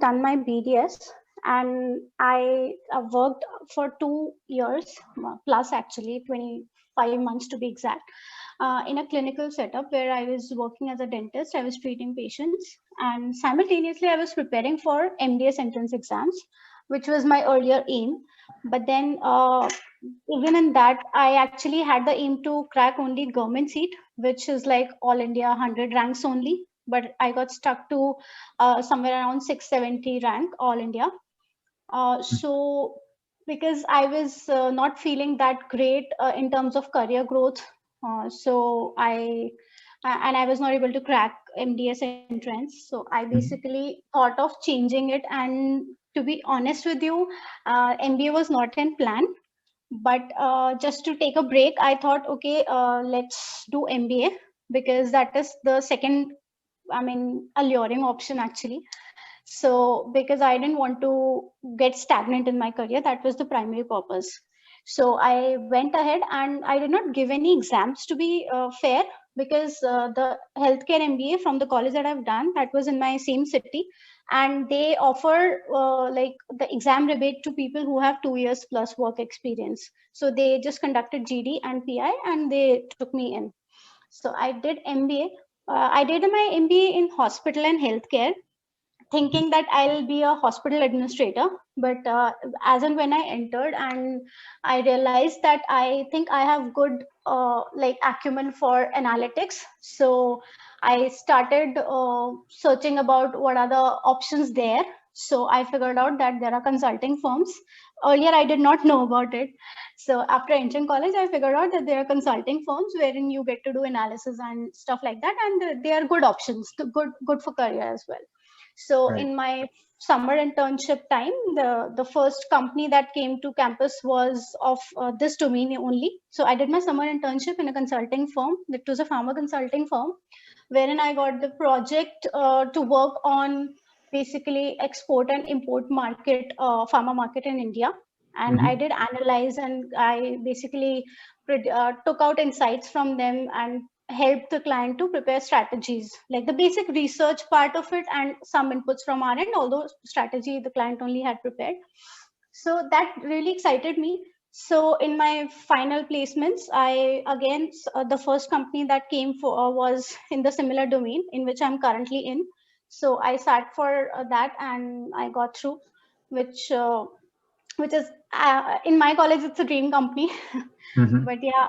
done my BDS, and I worked for 2 years plus, actually 25 months to be exact, in a clinical setup where I was working as a dentist. I was treating patients, and simultaneously I was preparing for MDS entrance exams, which was my earlier aim. But then, even in that, I actually had the aim to crack only government seat, which is like all India 100 ranks only. But I got stuck to somewhere around 670 rank all India. So because I was not feeling that great in terms of career growth, so and I was not able to crack MDS entrance. So I basically thought of changing it. And to be honest with you, MBA was not in plan. But just to take a break, I thought, okay, let's do MBA, because that is the second, I mean, alluring option actually. So because I didn't want to get stagnant in my career, that was the primary purpose. So I went ahead and I did not give any exams, to be fair, because the healthcare MBA from the college that I've done, that was in my same city, and they offer like the exam rebate to people who have 2 years plus work experience. So they just conducted GD and PI, and they took me in. So I did MBA. I did my MBA in hospital and healthcare, thinking that I'll be a hospital administrator. But as and when I entered, and I realized that I think I have good like acumen for analytics. So I started searching about what are the options there. So I figured out that there are consulting firms. Earlier, I did not know about it. So after entering college, I figured out that there are consulting firms wherein you get to do analysis and stuff like that, and they are good options, good for career as well. So Right. in my summer internship time, the first company that came to campus was of this domain only. So I did my summer internship in a consulting firm. It was a pharma consulting firm, wherein I got the project to work on basically export and import market, pharma market in India. And I did analyze, and I basically took out insights from them and help the client to prepare strategies, like the basic research part of it and some inputs from our end, although strategy the client only had prepared. So that really excited me. So in my final placements, I again, the first company that came for was in the similar domain in which I'm currently in. So I sat for that, and I got through, which is in my college, it's a dream company. But yeah,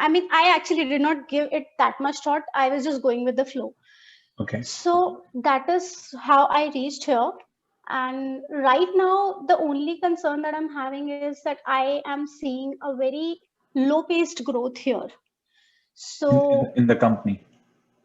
I mean, I actually did not give it that much thought. I was just going with the flow. Okay. So that is how I reached here. And right now, the only concern that I'm having is that I am seeing a very low paced growth here. So In the company.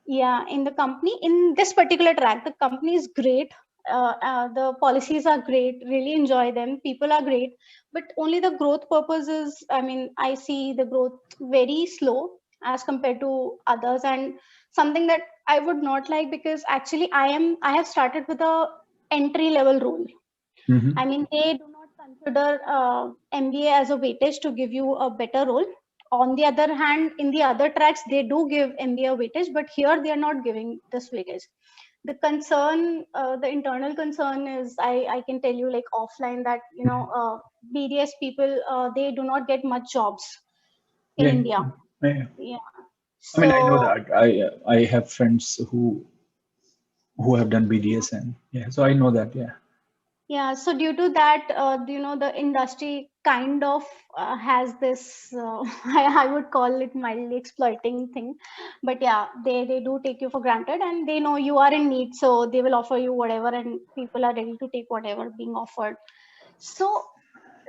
yeah, in the company, in this particular track, the company is great. The policies are great, really enjoy them. People are great, but only the growth purpose is, I mean, I see the growth very slow as compared to others, and something that I would not like, because actually I have started with a entry level role. I mean, they do not consider MBA as a weightage to give you a better role. On the other hand, in the other tracks, they do give MBA weightage, but here they are not giving this weightage. The concern, the internal concern is, I can tell you like offline that, BDS people, they do not get much jobs in Yeah. India. Yeah. Yeah. I mean, I know So that. I have friends who have done BDS, and yeah, so I know that. Yeah. yeah, so due to that, the industry kind of has this, I would call it mildly exploiting thing. But yeah, they do take you for granted, and they know you are in need, so they will offer you whatever, and people are ready to take whatever being offered. So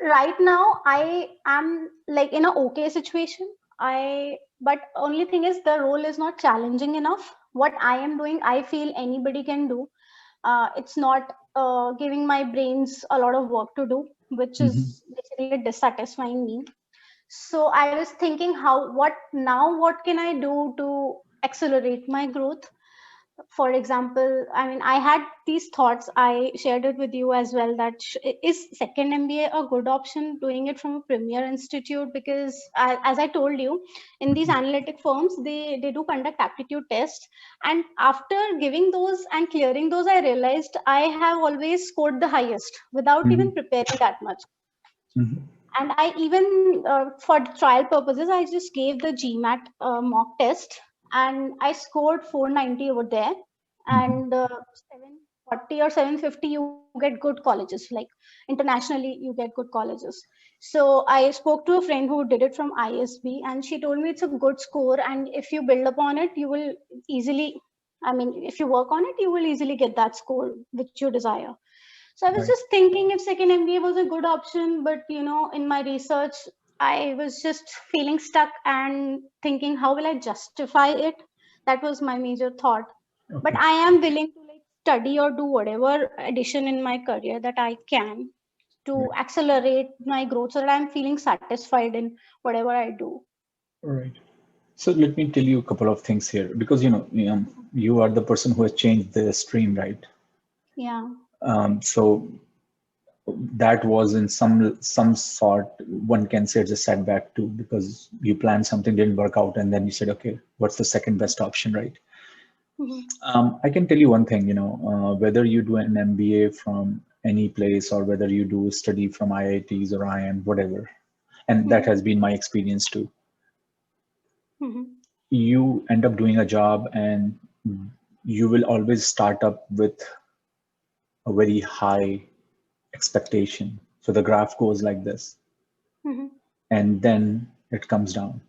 right now, I am like in a okay situation. But only thing is, the role is not challenging enough. What I am doing, I feel anybody can do. It's not giving my brains a lot of work to do, which is basically dissatisfying me. So I was thinking, what can I do to accelerate my growth? For example, I mean, I had these thoughts. I shared it with you as well. That is second MBA a good option? Doing it from a premier institute, because as I told you, in these analytic firms, they do conduct aptitude tests, and after giving those and clearing those, I realized I have always scored the highest without even Mhm. preparing that much. Mhm. And I even, for trial purposes, I just gave the GMAT mock test, and I scored 490 over there. Mhm. And 740 or 750, you get good colleges. Like internationally, you get good colleges. So I spoke to a friend who did it from ISB, and she told me it's a good score. And if you build upon it, you will easily, I mean, if you work on it, you will easily get that score which you desire. So I was Right. just thinking if second MBA was a good option, but in my research, I was just feeling stuck and thinking, how will I justify it? That was my major thought. But Okay. I am willing to like study or do whatever addition in my career that I can to Right. accelerate my growth so that I'm feeling satisfied in whatever I do. All right. So let me tell you a couple of things here, because you are the person who has changed the stream, right? Yeah. So that was in some sort, one can say it's a setback too, because you planned something, didn't work out, and then you said, okay, what's the second best option, right? Mhm. I can tell you one thing, whether you do an MBA from any place or whether you do study from IITs or IIM, whatever, and that Mhm. has been my experience too. Mhm. You end up doing a job and you will always start up with a very high expectation. So the graph goes like this, Mhm. and then it comes down,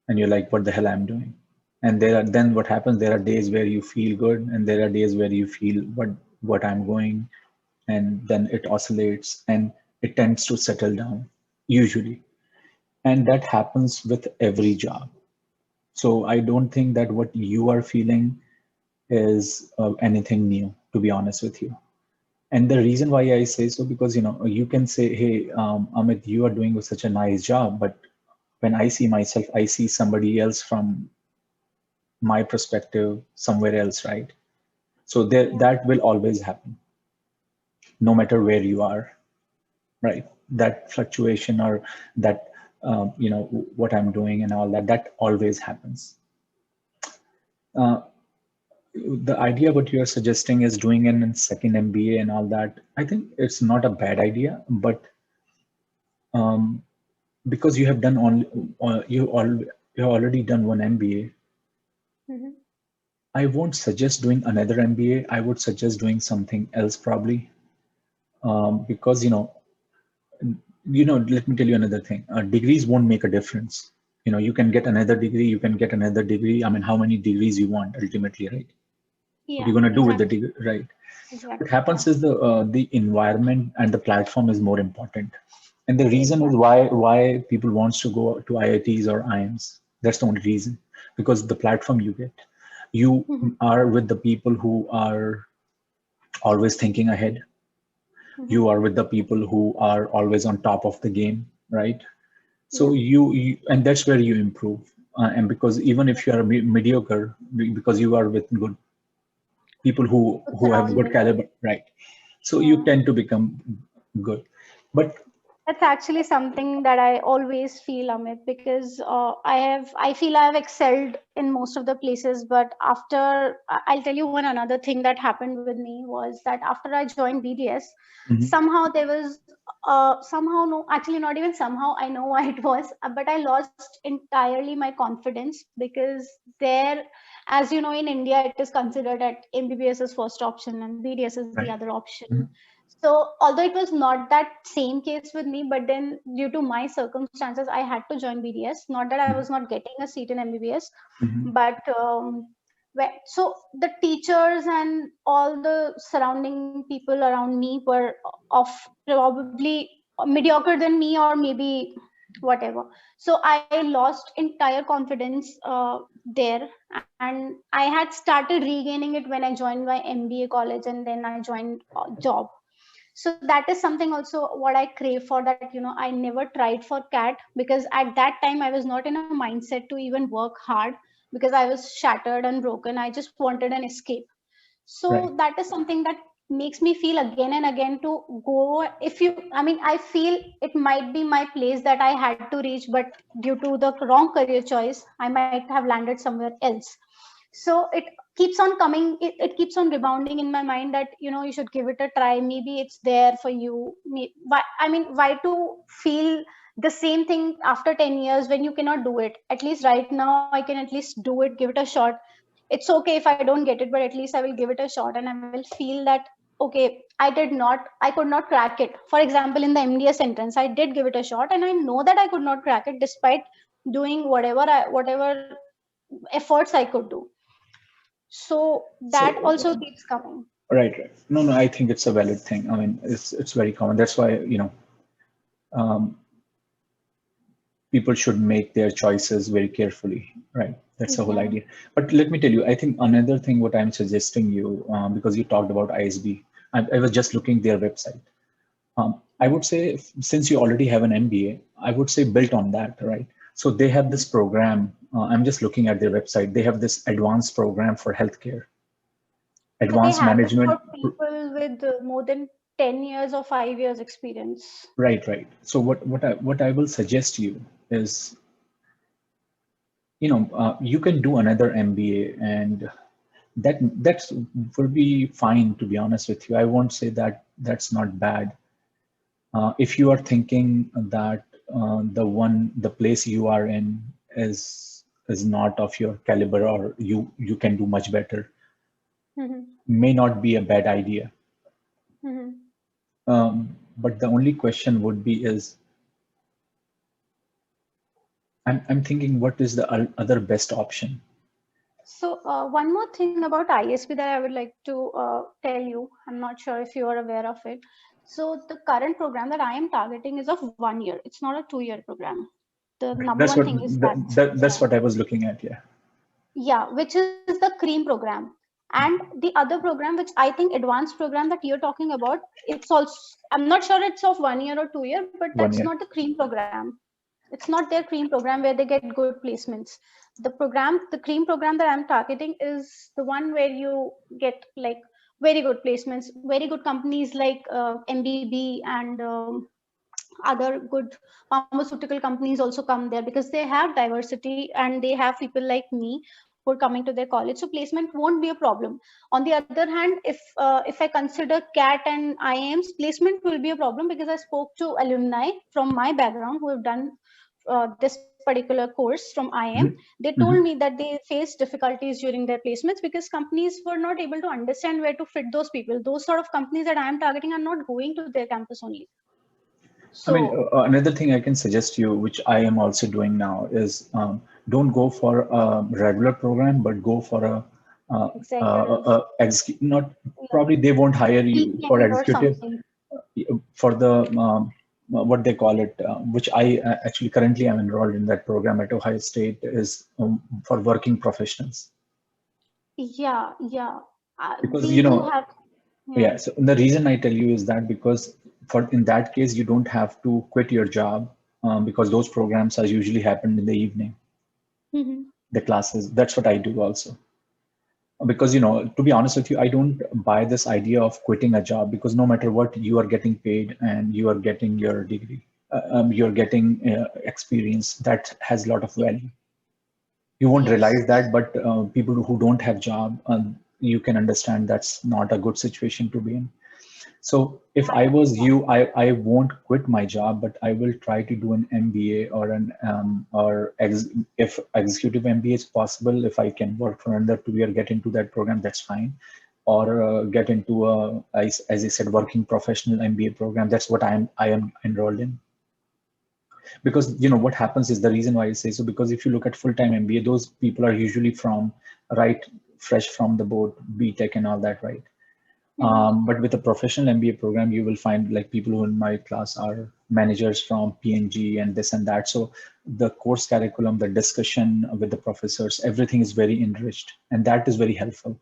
and you're like, what the hell I'm doing? And then what happens, there are days where you feel good, and there are days where you feel what I'm going, and then it oscillates and it tends to settle down usually. And that happens with every job. So I don't think that what you are feeling is anything new, to be honest with you. And the reason why I say so, because you can say, hey, Amit, you are doing such a nice job, but when I see myself, I see somebody else from my perspective somewhere else, right? So there, Yeah. that will always happen, no matter where you are, right? That fluctuation or that, what I'm doing and all that, that always happens. Uh, the idea what you're suggesting is doing an second MBA and all that. I think it's not a bad idea, but um, because you have done only you have already done one MBA. Mhm. I won't suggest doing another MBA. I would suggest doing something else probably, because let me tell you another thing. Degrees won't make a difference. You can get another degree. You can get another degree. I mean, how many degrees you want ultimately, right? What are Yeah. you gonna do with the Exactly. degree, right? What Exactly. Yeah. happens is the environment and the platform is more important, and the reason is Exactly. why people wants to go to IITs or IIMs. That's the only reason, because the platform you get, you Mhm. are with the people who are always thinking ahead. Mhm. You are with the people who are always on top of the game, right? So Yeah. you and that's where you improve. And because even if you are mediocre, because you are with good people Good who have good surrounding. caliber, right? So you Yeah. tend to become good. But That's actually something that I always feel, Amit, because I feel I have excelled in most of the places, but after, I'll tell you one another thing that happened with me was that after I joined BDS, mhm, somehow there was, somehow, no, actually not even somehow, I know why it was, but I lost entirely my confidence because there, as you know, in India, it is considered that MBBS is first option and BDS is the right. other option. Mhm, So, although it was not that same case with me, but then due to my circumstances, I had to join BDS. Not that I was not getting a seat in MBBS, mhm, but so the teachers and all the surrounding people around me were of probably mediocre than me, or maybe whatever. So I lost entire confidence there, and I had started regaining it when I joined my MBA college, and then I joined job. So that is something also what I crave for, that I never tried for CAT, because at that time I was not in a mindset to even work hard. because I was shattered and broken. I just wanted an escape. So Right. that is something that makes me feel again and again to go. If you, I mean, I feel it might be my place that I had to reach, but due to the wrong career choice, I might have landed somewhere else. So it keeps on coming, it keeps on rebounding in my mind that, you know, you should give it a try. Maybe it's there for you. Why, I mean, why to feel the same thing after 10 years when you cannot do it? At least right now I can at least do it, give it a shot. It's okay if I don't get it, but at least I will give it a shot, and I will feel that, okay, I could not crack it. For example, in the MDS entrance, I did give it a shot, and I know that I could not crack it despite doing whatever efforts I could do. So that also So keeps coming. right. No, no, I think it's a valid thing. I mean, it's very common. That's why, um, people should make their choices very carefully, right? That's the whole Yeah. idea. But let me tell you, I think another thing what I'm suggesting you, because you talked about ISB, I was just looking their website. I would say since you already have an MBA, I would say built on that, right? So they have this program. I'm just looking at their website. They have this advanced program for healthcare, So they advanced have it management. for people with more than 10 years or 5 years experience. Right, right. So what I will suggest you is, you can do another MBA, and that's will be fine, to be honest with you. I won't say that that's not bad. If you are thinking that the place you are in is not of your caliber, or you can do much better, Mm-hmm. may not be a bad idea. Mm-hmm. But the only question would be is, I'm thinking, what is the other best option? So one more thing about ISB that I would like to tell you. I'm not sure if you are aware of it. So the current program that I am targeting is of 1 year. It's not a 2-year program. The Okay, number one thing is that. that's what I was looking at. Yeah. Yeah, which is the cream program. And the other program, which I think advanced program that you're talking about, it's also, I'm not sure it's of 1 year or 2 year, but One that's year. not the cream program. It's not their cream program where they get good placements. The cream program that I'm targeting is the one where you get like very good placements, very good companies like MBB and other good pharmaceutical companies also come there because they have diversity and they have people like me who are coming to their college. So placement won't be a problem. On the other hand, if I consider CAT and IIMs, placement will be a problem because I spoke to alumni from my background who have done this particular course from IIM. Mhm. They told Mhm. me that they faced difficulties during their placements because companies were not able to understand where to fit those people. Those sort of companies that I am targeting are not going to their campus only. I mean, So another thing I can suggest you, which I am also doing now, is don't go for a regular program, but go for executives, not yeah, probably they won't hire you for weekend or executive, something. for the what they call it, which I actually currently am enrolled in that program at Ohio State, is for working professionals. Yeah, yeah. Because We do have, yeah. yeah, so the reason I tell you is that because for in that case you don't have to quit your job, because those programs are usually happen in the evening, Hmm. the classes. That's what I do also. Because to be honest with you, I don't buy this idea of quitting a job, because no matter what, you are getting paid and you are getting your degree, you're getting experience that has a lot of value. You won't Yes. realize that, but people who don't have job, you can understand that's not a good situation to be in. So if I I was understand. you, I won't quit my job, but I will try to do an MBA or if executive MBA is possible, if I can work for another 2 year, get into that program, that's fine. Or get into as I said, working professional MBA program. That's what I am enrolled in. Because what happens is, the reason why I say so, because if you look at full-time MBA, those people are usually from right fresh from the board, BTech and all that, right? Hmm. But with a professional MBA program, you will find like people who in my class are managers from PNG and this and that. So the course curriculum, the discussion with the professors, everything is very enriched, and that is very helpful.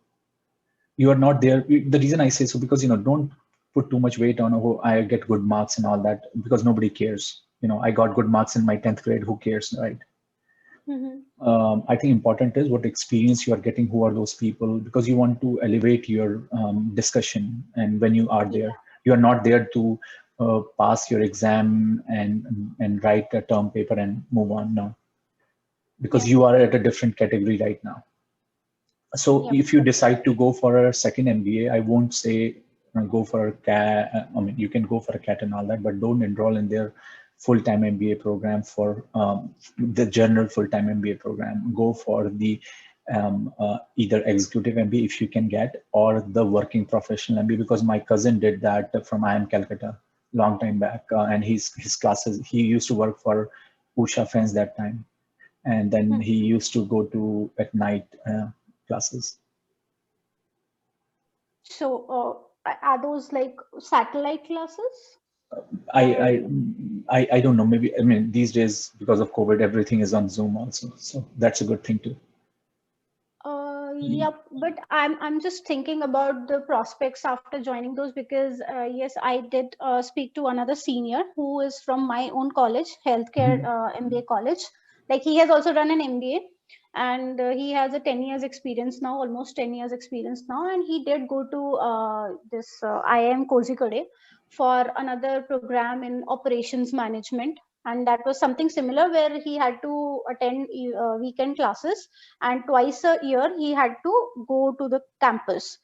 You are not there. The reason I say so, because don't put too much weight on, oh, I get good marks and all that, because nobody cares. I got good marks in my 10th grade. Who cares, right? I think important is what experience you are getting, who are those people, because you want to elevate your discussion. And when you are there, you are not there to pass your exam and write a term paper and move on. No, because you are at a different category right now. So if you decide to go for a second MBA, I won't say go for a CAT. I mean, you can go for a CAT and all that, but don't enroll in their full-time MBA program for the general full-time MBA program. Go for the either executive MBA if you can get, or the working professional MBA, because my cousin did that from IIM Calcutta long time back, and his classes, he used to work for Usha Friends that time, and then he used to go to at night classes. So are those like satellite classes? I don't know. Maybe, I mean, these days because of COVID, everything is on Zoom also. So that's a good thing too. Yep, but I'm just thinking about the prospects after joining those, because yes, I did speak to another senior who is from my own college, healthcare MBA college. Like, he has also done an MBA, and he has a 10 years experience now, almost 10 years experience now, and he did go to this IIM Kozhikode for another program in operations management, and that was something similar where he had to attend weekend classes, and twice a year he had to go to the campus.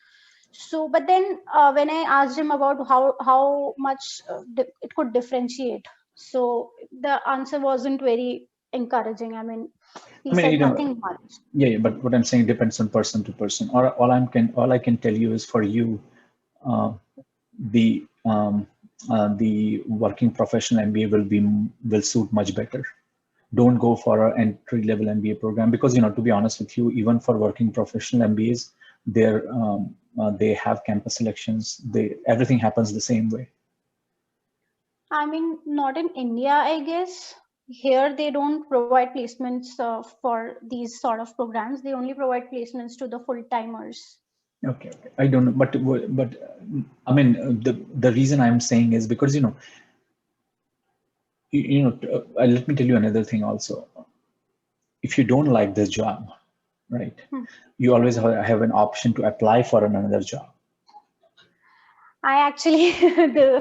So but then when I asked him about how much it could differentiate, so the answer wasn't very encouraging. I mean, he said nothing much. Yeah, but what I'm saying depends on person to person. Or all I can tell you is, for you, the working professional MBA will suit much better. Don't go for an entry level MBA program, because, to be honest with you, even for working professional MBAs, they have campus selections. Everything happens the same way. I mean, not in India, I guess. Here they don't provide placements for these sort of programs. They only provide placements to the full timers. Okay, I don't know, but I mean, the reason I'm saying is because let me tell you another thing also. If you don't like this job, right, you always have an option to apply for another job. I actually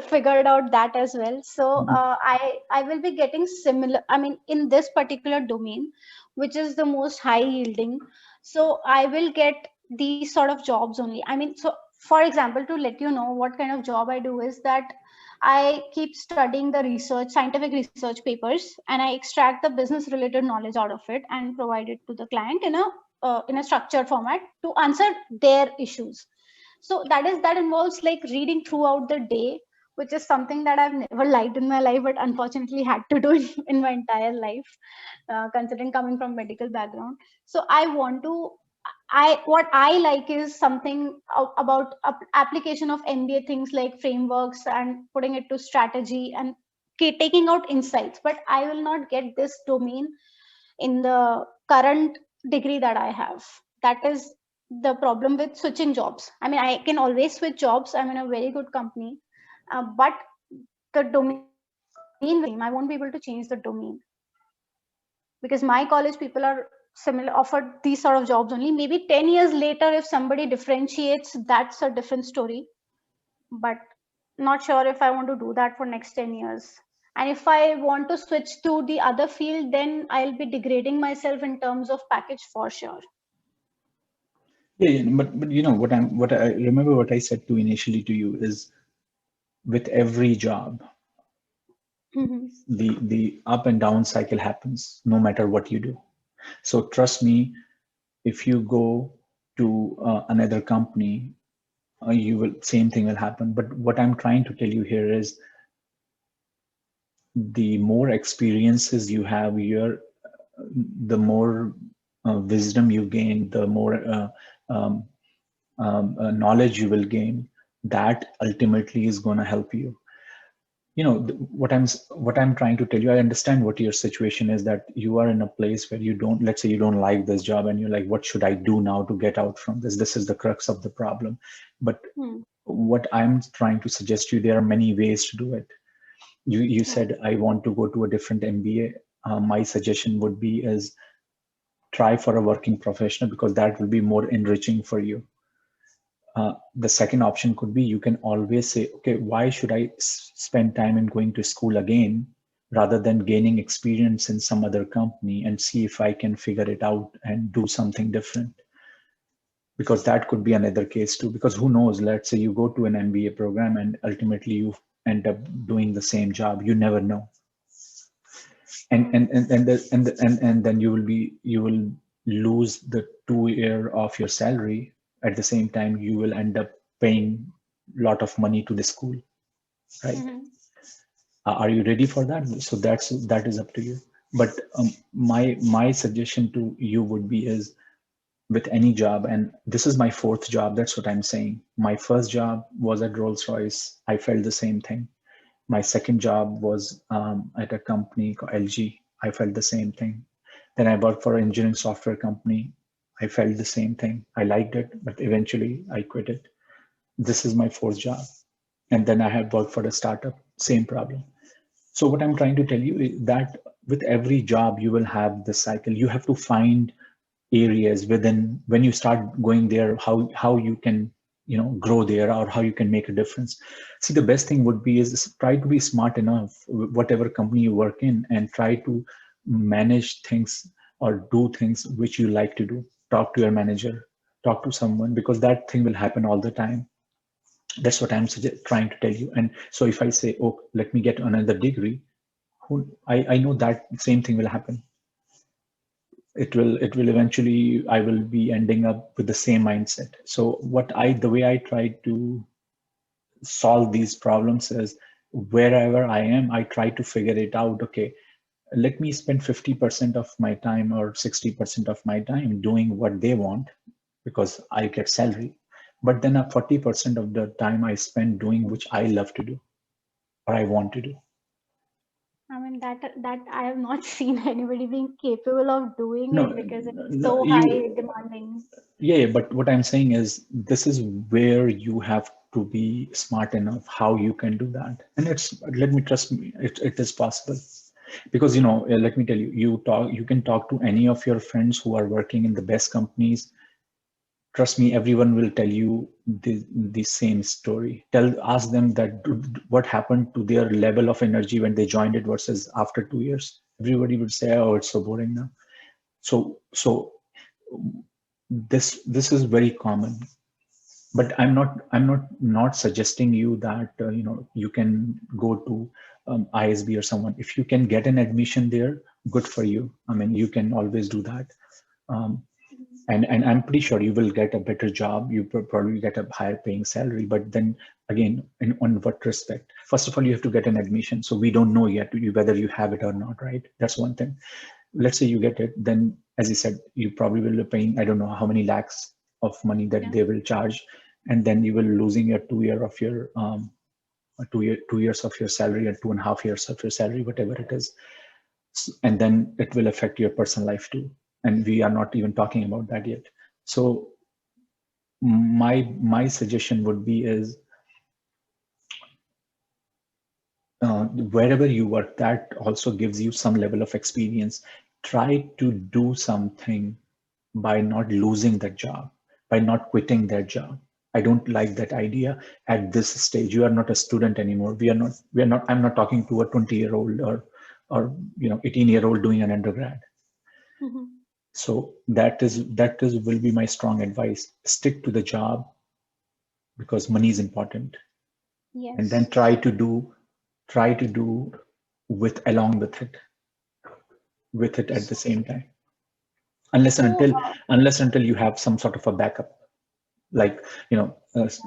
figured out that as well. So I will be getting similar. I mean, in this particular domain, which is the most high yielding, so I will get these sort of jobs only. I mean, so for example, to let you know what kind of job I do is that I keep studying the research, scientific research papers, and I extract the business related knowledge out of it and provide it to the client in a structured format to answer their issues. So that involves like reading throughout the day, which is something that I've never liked in my life, but unfortunately had to do in my entire life, considering coming from medical background. So what I like is something about application of MBA, things like frameworks and putting it to strategy and taking out insights. But I will not get this domain in the current degree that I have. That is the problem with switching jobs. I mean, I can always switch jobs. I'm in a very good company, but the domain will same. I won't be able to change the domain because my college people are similar, offered these sort of jobs only. Maybe 10 years later, if somebody differentiates, that's a different story. But not sure if I want to do that for next 10 years. And if I want to switch to the other field, then I'll be degrading myself in terms of package for sure. Yeah, but what I remember what I said to initially to you is, with every job, the up and down cycle happens no matter what you do. So trust me, if you go to another company, same thing will happen. But what I'm trying to tell you here is, the more experiences you have here, the more wisdom you gain, the more knowledge you will gain. That ultimately is going to help you. What I'm trying to tell you, I understand what your situation is, that you are in a place where let's say you don't like this job and you're like, what should I do now to get out from this? This is the crux of the problem. But what I'm trying to suggest to you, there are many ways to do it. You said, I want to go to a different MBA. My suggestion would be is, try for a working professional because that will be more enriching for you. The second option could be you can always say, okay, why should I spend time in going to school again rather than gaining experience in some other company and see if I can figure it out and do something different? Because that could be another case too, because who knows, let's say you go to an MBA program and ultimately you end up doing the same job. You never know. And then you will lose the 2 year of your salary. At the same time, you will end up paying a lot of money to the school, right? Are you ready for that? So that is up to you. But my suggestion to you would be is, with any job, and this is my fourth job, that's what I'm saying. My first job was at Rolls-Royce. I felt the same thing. My second job was at a company called LG. I felt the same thing. Then I worked for an engineering software company. I felt the same thing. I liked it, but eventually I quit it. This is my fourth job. And then I have worked for a startup, same problem. So what I'm trying to tell you is that with every job, you will have the cycle. You have to find areas within, when you start going there, how you can grow there, or how you can make a difference. See, the best thing would be is try to be smart enough, whatever company you work in, and try to manage things or do things which you like to do. Talk to your manager, talk to someone, because that thing will happen all the time. That's what I'm trying to tell you. And so if I say, oh, let me get another degree, I know that same thing will happen. It will eventually, I will be ending up with the same mindset. So the way I try to solve these problems is, wherever I am, I try to figure it out. Okay, let me spend 50% of my time or 60% of my time doing what they want, because I get salary. But then 40% of the time I spend doing which I love to do or I want to do. I mean, that I have not seen anybody being capable of doing No, it, because it's no, so high demanding. yeah, but what I'm saying is, this is where you have to be smart enough how you can do that. And let me trust me, it is possible. Because let me tell you, you can talk to any of your friends who are working in the best companies. Trust me, everyone will tell you the same story. Ask them that what happened to their level of energy when they joined it versus after 2 years. Everybody would say, oh, it's so boring now. So this is very common. But I'm not suggesting you that you can go to ISB or someone. If you can get an admission there, good for you. I mean, you can always do that. And I'm pretty sure you will get a better job. You probably get a higher paying salary. But then again, on what respect? First of all, you have to get an admission. So we don't know yet whether you have it or not, right? That's one thing. Let's say you get it, then as you said, you probably will be paying, I don't know how many lakhs of money that they will charge, and then you will losing your 2 year of your 2 years of your salary, or 2.5 years of your salary, whatever it is. And then it will affect your personal life too, and we are not even talking about that yet. So my suggestion would be is, wherever you work, that also gives you some level of experience. Try to do something by not losing that job, by not quitting that job. I don't like that idea at this stage. You are not a student anymore. I'm not talking to a 20-year-old or 18-year-old doing an undergrad. Mm-hmm. So that will be my strong advice. Stick to the job, because money is important. Yes. And then try to do along with it at the same time, unless until you have some sort of a backup, like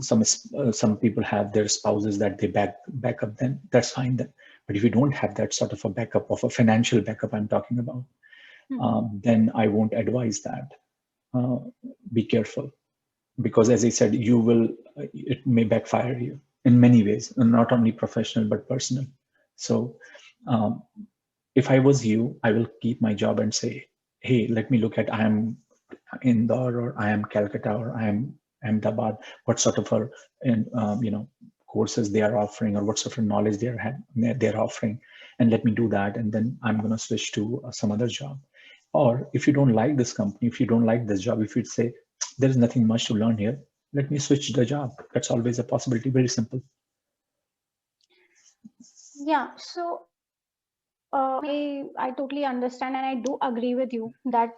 some people have their spouses that they back up, then that's fine then. But if you don't have that sort of a backup, of a financial backup I'm talking about, then I won't advise that. Be careful, because as I said, it may backfire you in many ways, not only professional but personal. So if I was you, I will keep my job and say, hey, let me look at, I am Indore, or I am Calcutta, or I am Ahmedabad, what sort of courses they are offering, or what sort of knowledge they're offering, and let me do that, and then I'm going to switch to some other job. Or if you don't like this company, if you don't like this job, if you'd say, there is nothing much to learn here, let me switch the job. That's always a possibility. Very simple. Yeah, so I totally understand, and I do agree with you that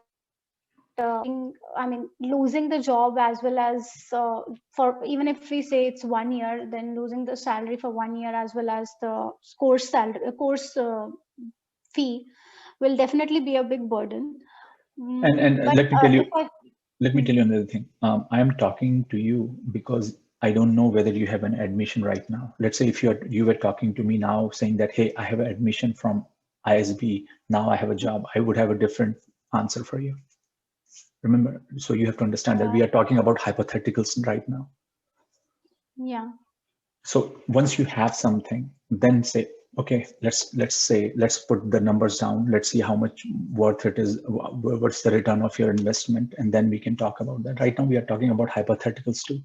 losing the job as well as for even if we say it's 1 year, then losing the salary for 1 year as well as the course salary, course fee will definitely be a big burden. And But let me tell if you, I, let me tell you another thing. I am talking to you because I don't know whether you have an admission right now. Let's say if you were talking to me now saying that, hey, I have an admission from ISB, now I have a job, I would have a different answer for you. Remember, so you have to understand that we are talking about hypotheticals right now. yeah. So once you have something, then say, okay, let's put the numbers down. Let's see how much worth it is. What's the return of your investment? And then we can talk about that. Right now, we are talking about hypotheticals too.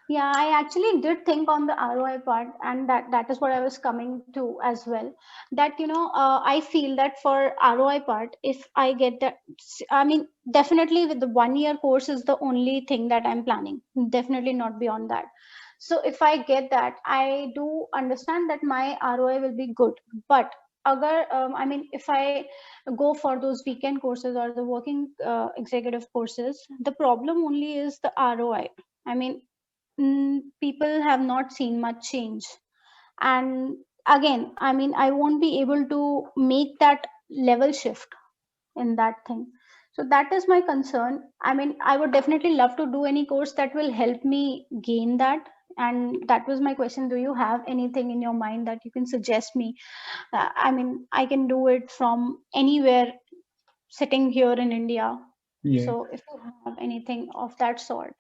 Yeah, I actually did think on the ROI part, and that is what I was coming to as well. That I feel that for ROI part, if I get that, I mean, definitely with the 1 year course is the only thing that I'm planning. Definitely not beyond that. So if I get that, I do understand that my ROI will be good. But if I go for those weekend courses or the working executive courses, the problem only is the ROI. I mean, people have not seen much change. And again, I won't be able to make that level shift in that thing. So that is my concern. I would definitely love to do any course that will help me gain that. And that was my question: do you have anything in your mind that you can suggest me? I can do it from anywhere, sitting here in India. Yeah. So if you have anything of that sort,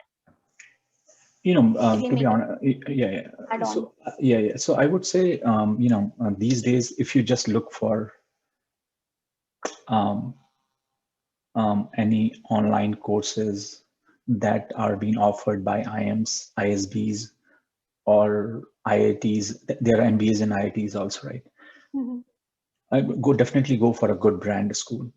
really To be make it honest, yeah. add on. Yeah. So I would say, these days, if you just look for um, any online courses that are being offered by IIMs, ISBs, or IITs, there are MBAs and IITs also, right? Mm-hmm. I would definitely go for a good brand school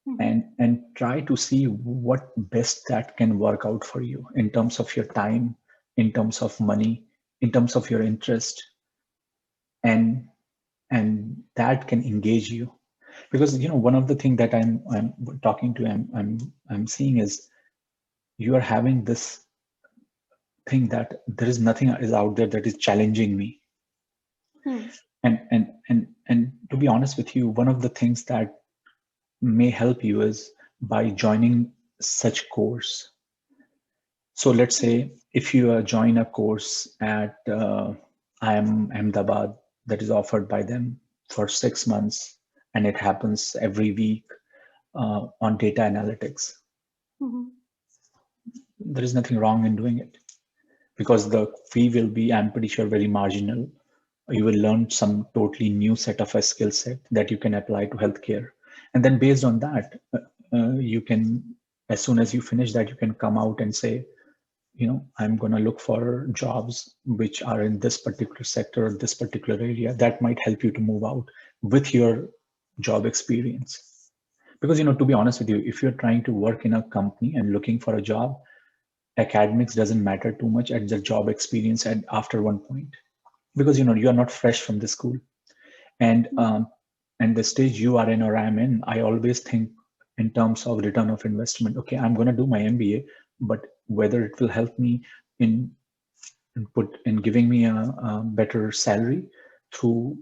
Mm-hmm. and try to see what best that can work out for you in terms of your time, in terms of money, in terms of your interest, and that can engage you. Because one of the things that I'm talking to, I'm seeing is you are having this thing that there is nothing is out there that is challenging me. Hmm. And to be honest with you, one of the things that may help you is by joining such course. So let's say if you join a course at IIM Ahmedabad that is offered by them for 6 months, and it happens every week on data analytics, Mm-hmm. there is nothing wrong in doing it, because the fee will be, I'm pretty sure, very marginal. You will learn some totally new set of a skill set that you can apply to healthcare. And then based on that, you can, as soon as you finish that, you can come out and say, I'm going to look for jobs which are in this particular sector or this particular area that might help you to move out with your job experience. Because, to be honest with you, if you're trying to work in a company and looking for a job, academics doesn't matter too much at the job experience and after one point, because you are not fresh from the school. And the stage you are in or I'm in, I always think in terms of return of investment. Okay, I'm going to do my MBA, but whether it will help me in giving me a better salary through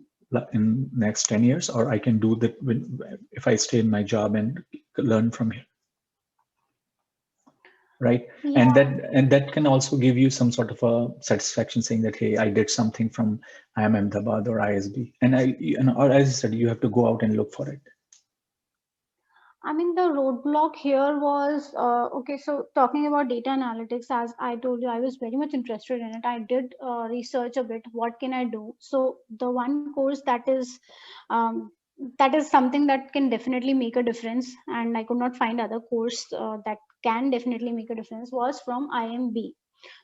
in next 10 years, or I can do that if I stay in my job and learn from here, right? Yeah, And that can also give you some sort of a satisfaction, saying that, hey, I did something from IIM Ahmedabad or ISB, or as I said, you have to go out and look for it. the roadblock here was okay. So talking about data analytics, as I told you, I was very much interested in it. I did research a bit. What can I do? So the one course um, that is something that can definitely make a difference, and I could not find other course that can definitely make a difference, was from IMB.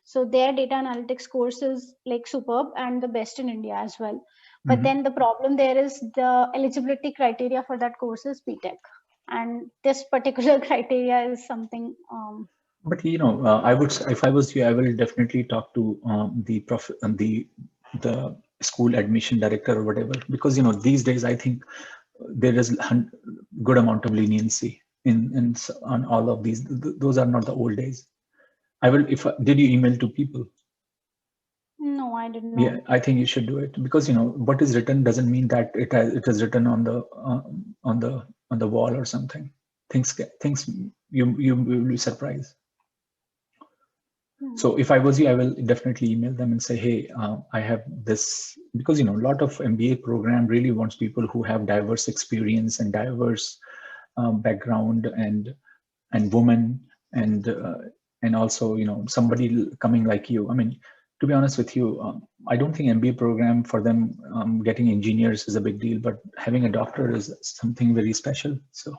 So their data analytics course is like superb and the best in India as well. But Mhm. then the problem there is the eligibility criteria for that course is BTech. and this particular criteria is something. But I would, if I was you, I will definitely talk to the school admission director or whatever, because these days I think there is good amount of leniency on all of these. Those are not the old days. I will. If did you email to people? No, I did not. Yeah, I think you should do it, because what is written doesn't mean that it is written on the wall or something. Things you will be surprised. So if I was you, I will definitely email them and say, hey, I have this, because a lot of MBA program really wants people who have diverse experience and diverse background and women and also somebody coming like you. I mean, to be honest with you, I don't think MBA program for them getting engineers is a big deal, but having a doctor is something very special. So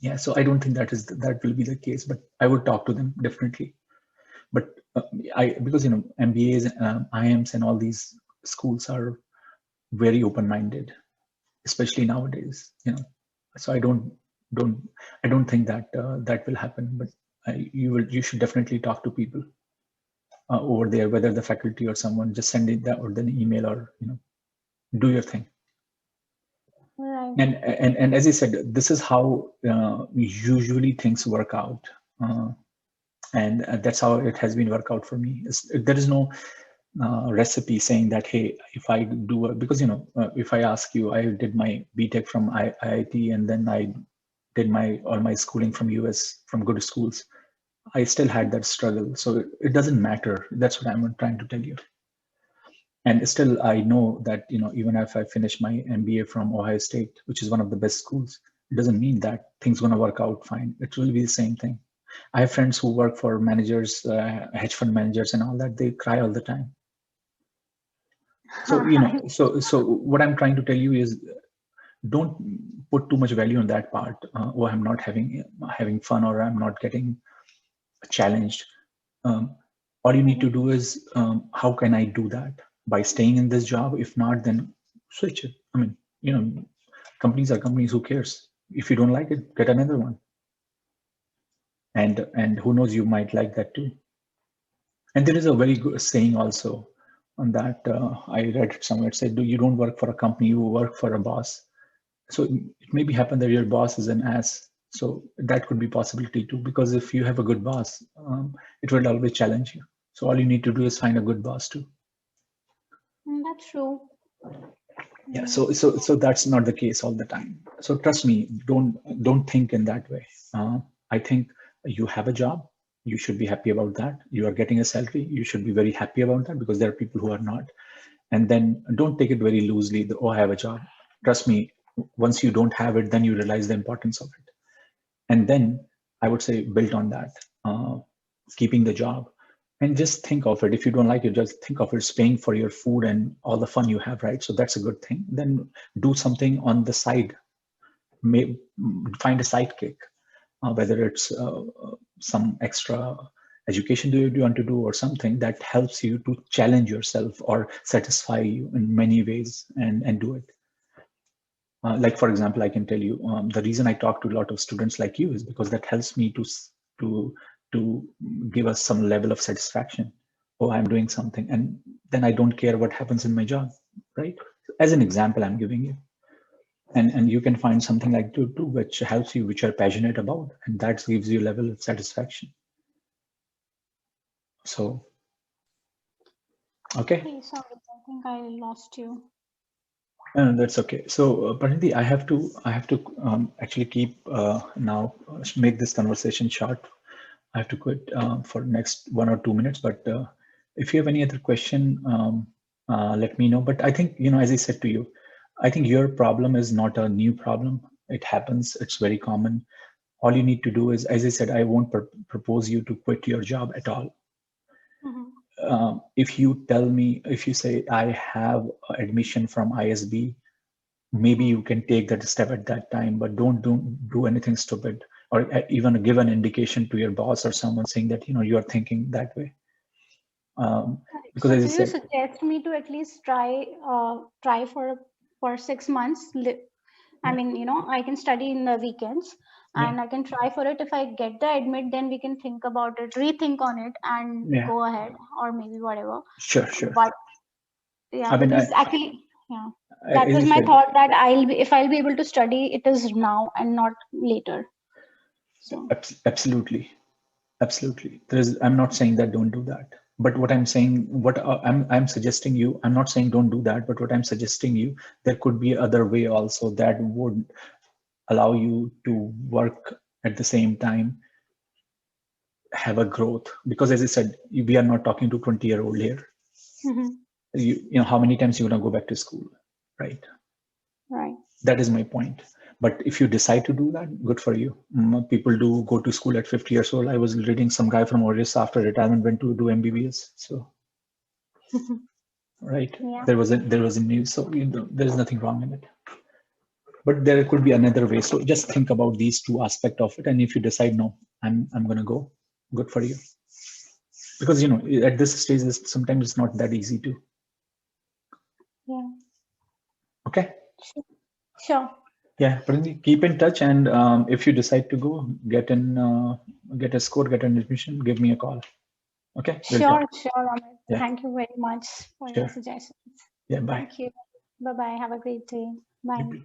yeah, so I don't think that will be the case, but I would talk to them definitely. But because MBAs, IIMs, and all these schools are very open-minded, especially nowadays. So I don't think that that will happen. But you should definitely talk to people over there, whether the faculty or someone. Just send it that or then email, or do your thing. Right. And as I said, this is how usually things work out. And that's how it has been work out for me. There is no recipe saying that, hey, if I do because if I ask you, I did my BTech from IIT, and then I did all my schooling from US, from good schools. I still had that struggle. So it doesn't matter. That's what I'm trying to tell you. And still, I know that even if I finish my MBA from Ohio State, which is one of the best schools, it doesn't mean that things going to work out fine. It will be the same thing. I have friends who work for managers, hedge fund managers, and all that. They cry all the time. So so what I'm trying to tell you is, don't put too much value on that part. Oh, I'm not having fun, or I'm not getting challenged. All you need to do is, how can I do that by staying in this job? If not, then switch it. I mean, companies are companies. Who cares? If you don't like it, get another one. And who knows, you might like that too. And there is a very good saying also on that. I read it somewhere. It said, you don't work for a company, you work for a boss. So it may be happen that your boss is an ass. So that could be possibility too, because if you have a good boss, it will always challenge you. So all you need to do is find a good boss too. That's true. Yeah. So that's not the case all the time. So trust me, don't think in that way. I think you have a job. You should be happy about that. You are getting a salary. You should be very happy about that, because there are people who are not. And then don't take it very loosely. Oh, I have a job. Trust me, once you don't have it, then you realize the importance of it. And then I would say build on that, keeping the job. And just think of it. If you don't like it, just think of it as paying for your food and all the fun you have, right? So that's a good thing. Then do something on the side. Find a sidekick, whether it's some extra education do you want to do, or something that helps you to challenge yourself or satisfy you in many ways, and do it. Like, for example, I can tell you, the reason I talk to a lot of students like you is because that helps me to give us some level of satisfaction. Oh, I'm doing something, and then I don't care what happens in my job, right? As an example, I'm giving you. And you can find something like to which helps you, which you're passionate about, and that gives you a level of satisfaction. So, okay. Hey, sorry, I think I lost you. No, that's okay. So, Praniti, I have to actually keep now make this conversation short. I have to quit for next 1 or 2 minutes. But if you have any other question, let me know. But I think, as I said to you, I think your problem is not a new problem. It happens. It's very common. All you need to do is, as I said, I won't propose you to quit your job at all. If you tell me, if you say, I have admission from ISB, maybe you can take that step at that time, but don't do anything stupid, or even give an indication to your boss or someone saying that you are thinking that way. Because so as do I you said, suggest me to at least try for 6 months, I mean, you know, I can study in the weekends and I can try for it. If I get the admit, then we can think about it, rethink on it, and Yeah, go ahead, or maybe whatever. sure. But yeah, I mean, because actually, yeah, that as was I my said, thought, that if I'll be able to study, it is now and not later. So absolutely. I'm not saying that don't do that. But what I'm saying, I'm suggesting you, I'm not saying don't do that, but what I'm suggesting you, there could be other way also that would allow you to work at the same time, have a growth. Because as I said, we are not talking to 20-year-old here. You know, how many times you're gonna go back to school, right? right. That is my point. But if you decide to do that, good for you. People do go to school at 50 years old. I was reading some guy from Orissa after retirement went to do MBBS. So, right, Yeah. there was a news. So you know, there is nothing wrong in it. But there could be another way. So just think about these two aspects of it, and if you decide no, I'm gonna go. Good for you. Because you know, at this stage, sometimes it's not that easy to. Yeah. Okay. Sure. Yeah, but keep in touch, and if you decide to go, get a score, get an admission, give me a call. Okay, we'll Sure, talk. sure, Amit. Yeah, Thank you very much for your sure. suggestions. Yeah, bye. Thank you. Bye bye. Have a great day. You Bye. too.